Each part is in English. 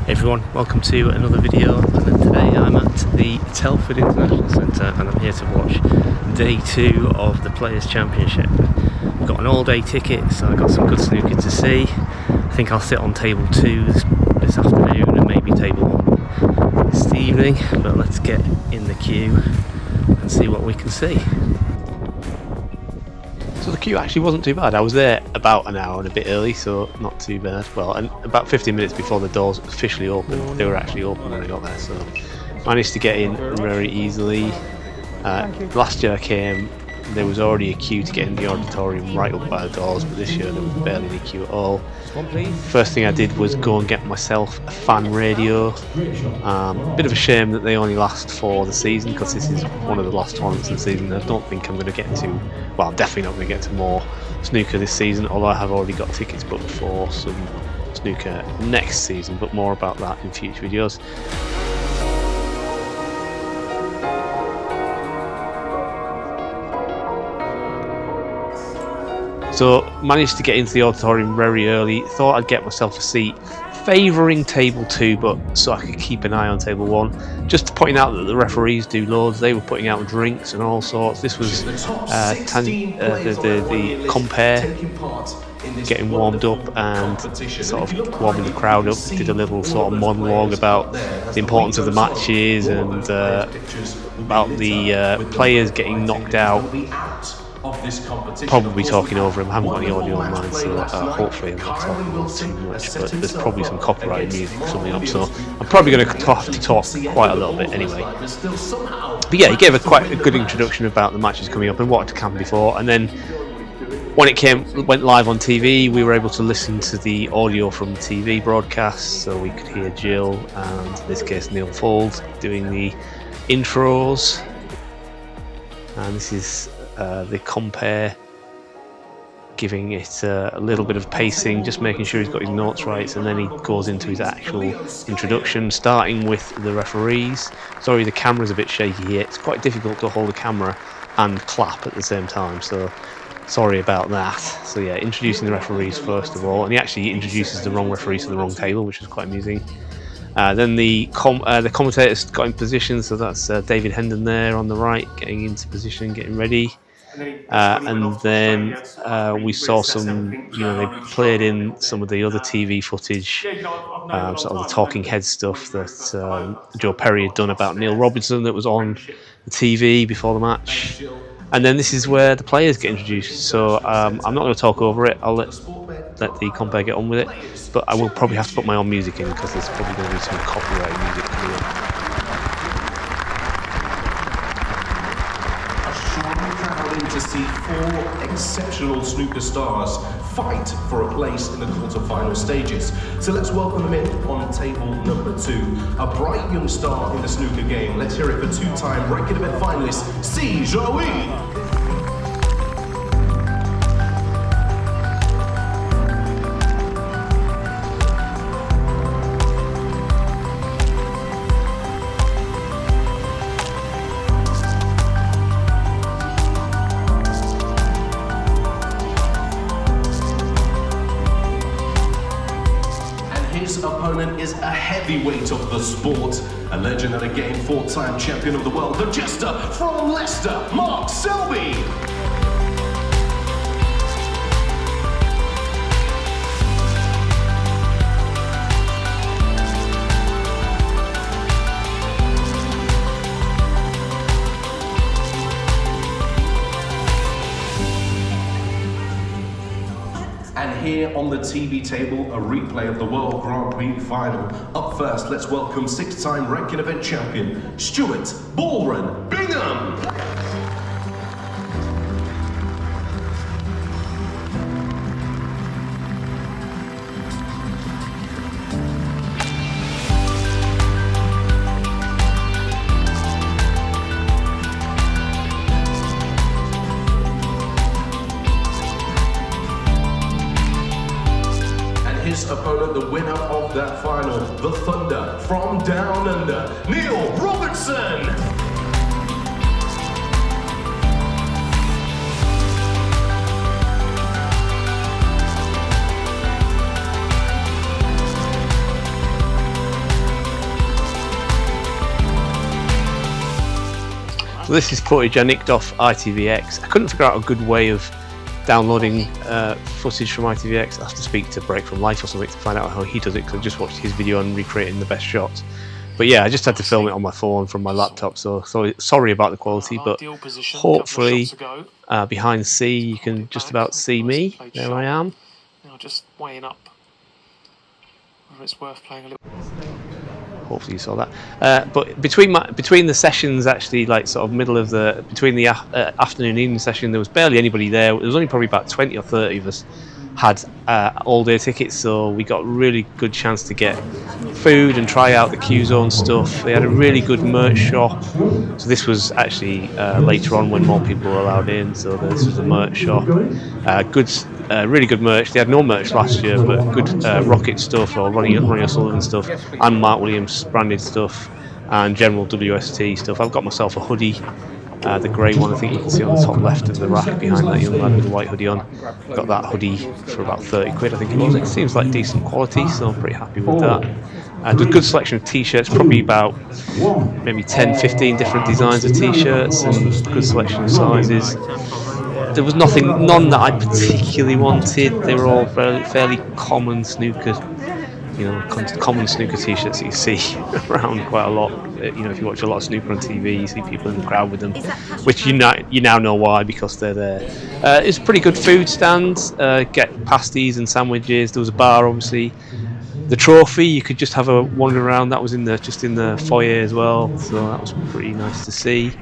Everyone, welcome to another video, and today I'm at the Telford International Centre and I'm here to watch day 2 of the Players' Championship. I've got an all-day ticket, so I've got some good snooker to see. I think I'll sit on table 2 this afternoon and maybe table 1 this evening, but let's get in the queue and see what we can see. So the queue actually wasn't too bad. I was there about an hour and a bit early, so not too bad. Well, and about 15 minutes before the doors officially opened. They were actually open when I got there, so managed to get in very easily. Last year I came, there was already a queue to get in the auditorium right up by the doors, but this year there was barely any queue at all. First thing I did was go and get myself a fan radio. Bit of a shame that they only last for the season, because this is one of the last tournaments of the season. I don't think I'm going to get to, well, I'm definitely not going to get to more snooker this season, although I have already got tickets booked for some snooker next season, but more about that in future videos. So managed to get into the auditorium very early, thought I'd get myself a seat, favouring table 2, but so I could keep an eye on table 1. Just pointing out that the referees do loads, they were putting out drinks and all sorts. This was the compare getting warmed up and sort of warming the crowd up. Did a little sort of monologue about the importance of the matches and about the players getting knocked out. Probably talking over him. I haven't got any audio on mine, so hopefully I'm not talking too much, but there's probably some copyrighted music coming up, so I'm probably going to have to talk quite a little bit anyway. But yeah, he gave quite a good introduction about the matches coming up and what had come before, and then when it went live on TV, we were able to listen to the audio from the TV broadcast, so we could hear Jill and in this case Neil Fold doing the intros, and this is the compare, giving it a little bit of pacing, just making sure he's got his notes right, and then he goes into his actual introduction, starting with the referees. Sorry, the camera's a bit shaky here. It's quite difficult to hold the camera and clap at the same time, so sorry about that. So yeah, introducing the referees first of all, and he actually introduces the wrong referees to the wrong table, which is quite amusing. Then the commentators got in position, so that's David Hendon there on the right, getting into position, getting ready. And then we saw some, they played in some of the other TV footage, sort of the talking head stuff that Joe Perry had done about Neil Robinson that was on the TV before the match. And then this is where the players get introduced, so I'm not going to talk over it. I'll let the compare get on with it, but I will probably have to put my own music in because there's probably going to be some copyright music coming up. To see 4 exceptional snooker stars fight for a place in the quarter-final stages. So let's welcome them in on table number 2. A bright young star in the snooker game. Let's hear it for 2-time ranking event finalist, C. Joey. His opponent is a heavyweight of the sport, a legend at the game, 4-time champion of the world, the jester from Leicester, Mark Selby. And here on the TV table, a replay of the World Grand Prix final. Up first, let's welcome 6-time ranking event champion, Stuart Ballrun Bingham. His opponent, the winner of that final, the Thunder from Down Under, Neil Robertson. So this is footage I nicked off ITVX. I couldn't figure out a good way of downloading footage from ITVX. I have to speak to Break from Life or something to find out how he does it, because I just watched his video on recreating the best shots. But yeah, I just had to film it on my phone from my laptop, so sorry about the quality, but hopefully behind C you can just about see me. There I am. Now just weighing up whether it's worth playing a little. Hopefully you saw that. But between the sessions, actually, like sort of middle of between the afternoon evening session, there was barely anybody there. There was only probably about 20 or 30 of us had all-day tickets, so we got a really good chance to get food and try out the Q-Zone stuff. They had a really good merch shop. So this was actually later on when more people were allowed in. So this was a merch shop. Really good merch. They had no merch last year, but good Rocket stuff or Ronnie O'Sullivan stuff, and Mark Williams branded stuff, and general WST stuff. I've got myself a hoodie, the grey one I think you can see on the top left of the rack behind that young lad with the white hoodie on. Got that hoodie for about 30 quid I think it was. It seems like decent quality, so I'm pretty happy with that. There's a good selection of t-shirts, probably about maybe 10-15 different designs of t-shirts and good selection of sizes. There was none that I particularly wanted. They were all fairly common snooker, common snooker t-shirts that you see around quite a lot. If you watch a lot of snooker on TV, you see people in the crowd with them, which you now know why, because they're there. It's a pretty good food stand. Get pasties and sandwiches. There was a bar, obviously. The trophy, you could just have a wander around. That was in the foyer as well, so that was pretty nice to see.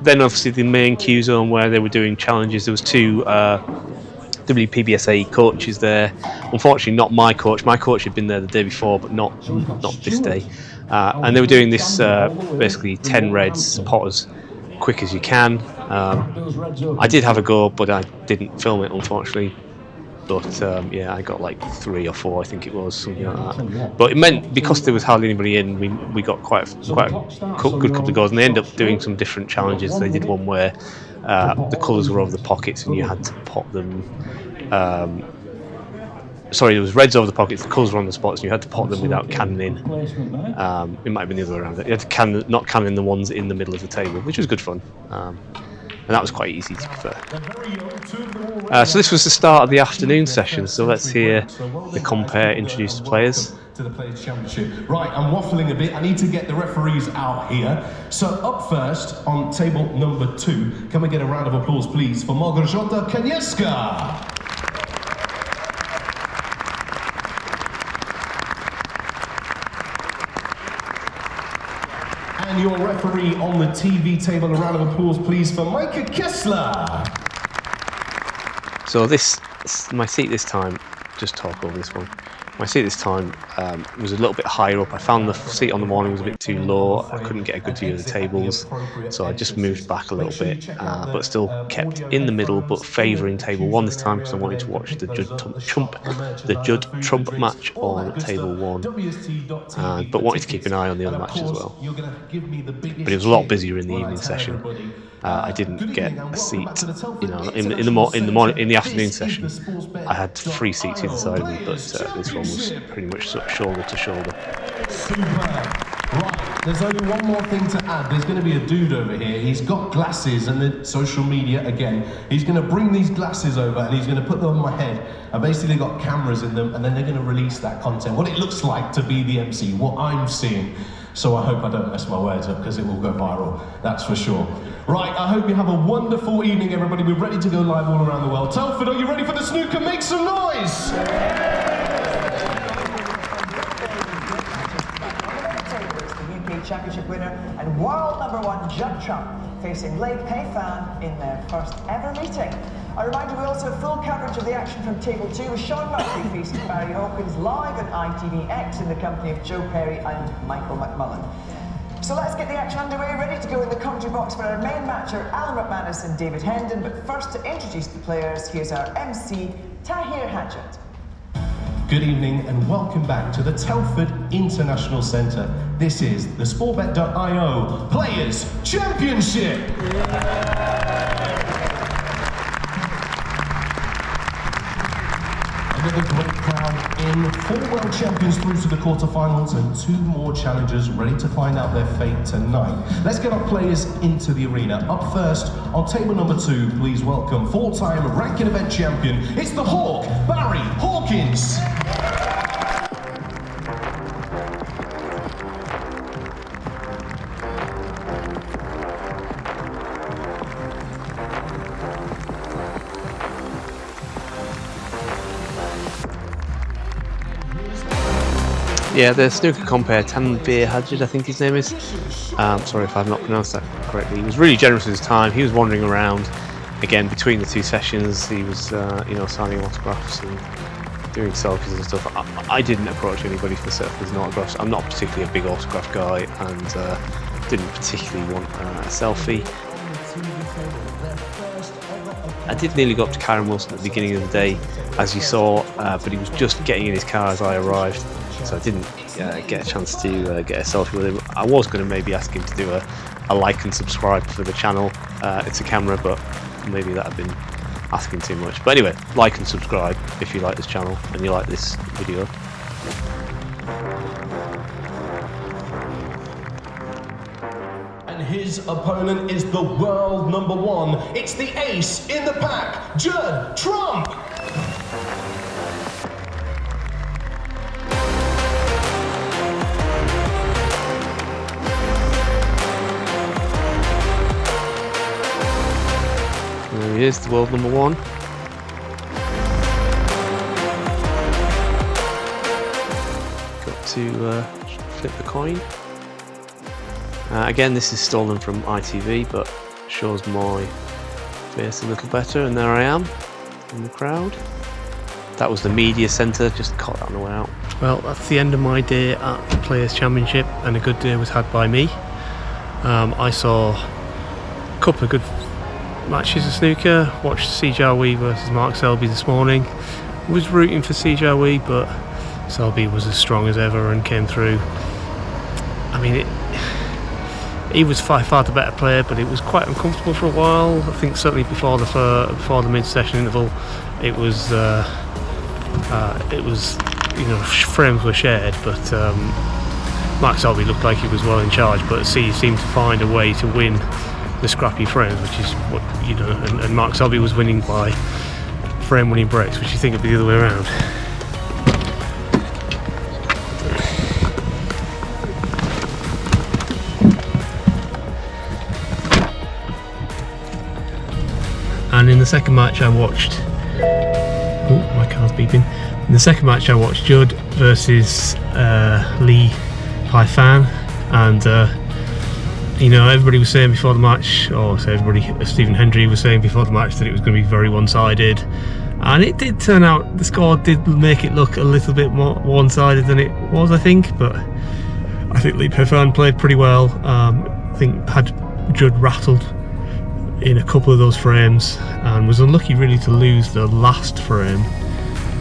Then obviously the main Q zone where they were doing challenges. There was two WPBSA coaches there. Unfortunately, not my coach. My coach had been there the day before, but not this day. And they were doing this basically 10 reds, pot as quick as you can. I did have a go, but I didn't film it, unfortunately. But I got like 3 or 4, I think it was, something like that. But it meant, because there was hardly anybody in, we got quite a good couple of goals, and they ended up doing some different challenges. They did one where the colours were over the pockets and you had to pot them. There was reds over the pockets, the colours were on the spots, and you had to pot them without canning in. It might have been the other way around. You had to not can in the ones in the middle of the table, which was good fun. And that was quite easy, to be fair. So this was the start of the afternoon session, so let's hear the compere introduce the players. To the Players' Championship. Right, I'm waffling a bit. I need to get the referees out here. So up first, on table number 2, can we get a round of applause, please, for Małgorzata Kaniewska. And your referee on the TV table, a round of applause, please, for Micah Kessler. So my seat this time, just talk over this one. My seat this time was a little bit higher up. I found the seat on the morning was a bit too low. I couldn't get a good view of the tables, so I just moved back a little bit, but still kept in the middle, but favouring table 1 this time because I wanted to watch the Judd Trump match on table 1, but wanted to keep an eye on the other match as well. But it was a lot busier in the evening session. I didn't get a seat, in the afternoon session. I had 3 seats either side of me, but this one was pretty much shoulder to shoulder. Super. Right, there's only one more thing to add. There's going to be a dude over here. He's got glasses, and the social media again. He's going to bring these glasses over and he's going to put them on my head. I basically got cameras in them, and then they're going to release that content. What it looks like to be the MC, what I'm seeing. So I hope I don't mess my words up, because it will go viral, that's for sure. Right, I hope you have a wonderful evening, everybody. We're ready to go live all around the world. Telford, are you ready for the snooker? Make some noise! Championship winner and world #1 Judd Trump facing Lei Pei Fan in their first ever meeting. A reminder, we also have full coverage of the action from table 2 with Sean Murphy facing Barry Hawkins live on ITVX in the company of Joe Perry and Michael McMullen. So let's get the action underway. Ready to go in the commentary box for our main match are Alan McManus and David Hendon. But first, to introduce the players, here's our MC, Tahir Hadjat. Good evening and welcome back to the Telford International Centre. This is the Sportbet.io Players' Championship. And get the great crown in. 4 world champions through to the quarterfinals and 2 more challengers ready to find out their fate tonight. Let's get our players into the arena. Up first, on table number 2, please welcome 4-time ranking event champion. It's the Hawk, Barry Hawkins. Yeah, the snooker compere, Tanvir Hajid, I think his name is. Sorry if I've not pronounced that correctly. He was really generous with his time. He was wandering around, again, between the 2 sessions. He was, signing autographs and doing selfies and stuff. I didn't approach anybody for selfies and autographs. I'm not particularly a big autograph guy and didn't particularly want a selfie. I did nearly go up to Karen Wilson at the beginning of the day, as you saw, but he was just getting in his car as I arrived. So I didn't get a chance to get a selfie with him. I was going to maybe ask him to do a like and subscribe for the channel. It's a camera, but maybe that had been asking too much. But anyway, like and subscribe if you like this channel and you like this video. And his opponent is the world number 1. It's the ace in the pack, Judd Trump. There he is, the world number 1. Got to flip the coin. Again, this is stolen from ITV, but shows my face a little better. And there I am in the crowd. That was the media centre, just caught that on the way out. Well, that's the end of my day at the Players' Championship, and a good day was had by me. I saw a couple of good matches of snooker. Watched Sejarwi versus Mark Selby this morning. Was rooting for Sejarwi, but Selby was as strong as ever and came through. I mean, he was by far the better player, but it was quite uncomfortable for a while. I think certainly before the mid-session interval, it was frames were shared, but Mark Selby looked like he was well in charge, but he seemed to find a way to win the scrappy frames, which is what and Mark Selby was winning by frame winning breaks, which you think would be the other way around. And in the second match I watched, oh, my car's beeping. In the second match I watched Judd versus Lee Pai Fan, and everybody was saying before the match, Stephen Hendry was saying before the match that it was going to be very one-sided, and it did turn out, the score did make it look a little bit more one-sided than it was, I think, but I think Lee Pai Fan played pretty well. I think had Judd rattled in a couple of those frames and was unlucky really to lose the last frame,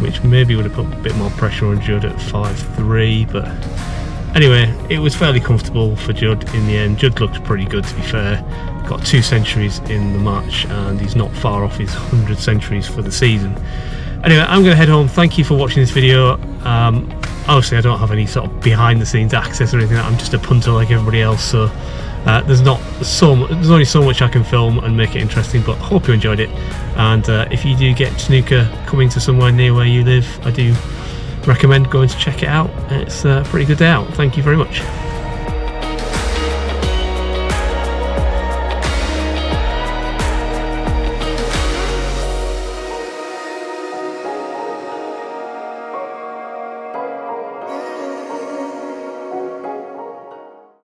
which maybe would have put a bit more pressure on Judd at 5-3, but anyway, it was fairly comfortable for Judd in the end. Judd looked pretty good, to be fair. Got 2 centuries in the match and he's not far off his 100 centuries for the season. Anyway, I'm going to head home. Thank you for watching this video. Obviously I don't have any sort of behind the scenes access or anything. I'm just a punter like everybody else, so there's only so much I can film and make it interesting, but hope you enjoyed it. And if you do get snooker coming to somewhere near where you live, I do recommend going to check it out. It's a pretty good day out. Thank you very much.